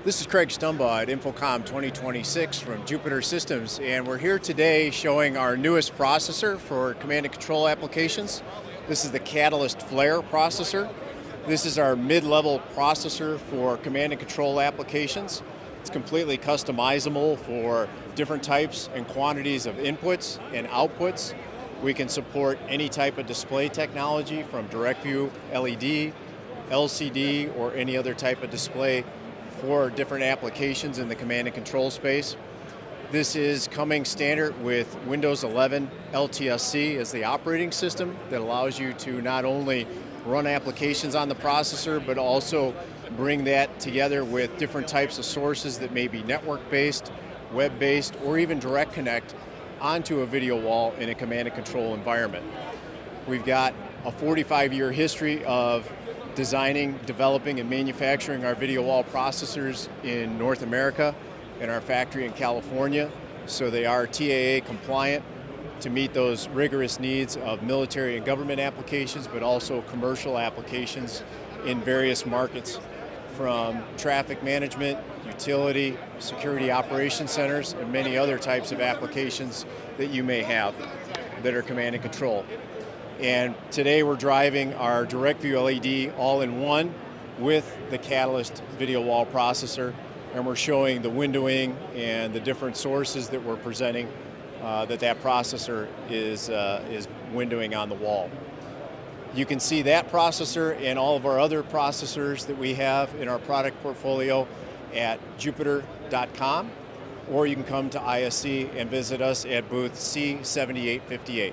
This is Craig Stumbaugh at InfoComm 2026 from Jupiter Systems, and we're here today showing our newest processor for command and control applications. This is the Catalyst Flare processor. This is our mid-level processor for command and control applications. It's completely customizable for different types and quantities of inputs and outputs. We can support any type of display technology from DirectView LED, LCD, or any other type of display for different applications in the command and control space. This is coming standard with Windows 11 LTSC as the operating system that allows you to not only run applications on the processor, but also bring that together with different types of sources that may be network-based, web-based, or even direct connect onto a video wall in a command and control environment. We've got a 45-year history of designing, developing, and manufacturing our video wall processors in North America in our factory in California, so they are TAA compliant to meet those rigorous needs of military and government applications, but also commercial applications in various markets, from traffic management, utility, security operations centers, and many other types of applications that you may have that are command and control. And today we're driving our DirectView LED all-in-one with the Catalyst video wall processor, and we're showing the windowing and the different sources that we're presenting that processor is windowing on the wall. You can see that processor and all of our other processors that we have in our product portfolio at jupiter.com, or you can come to ISC and visit us at booth C7858.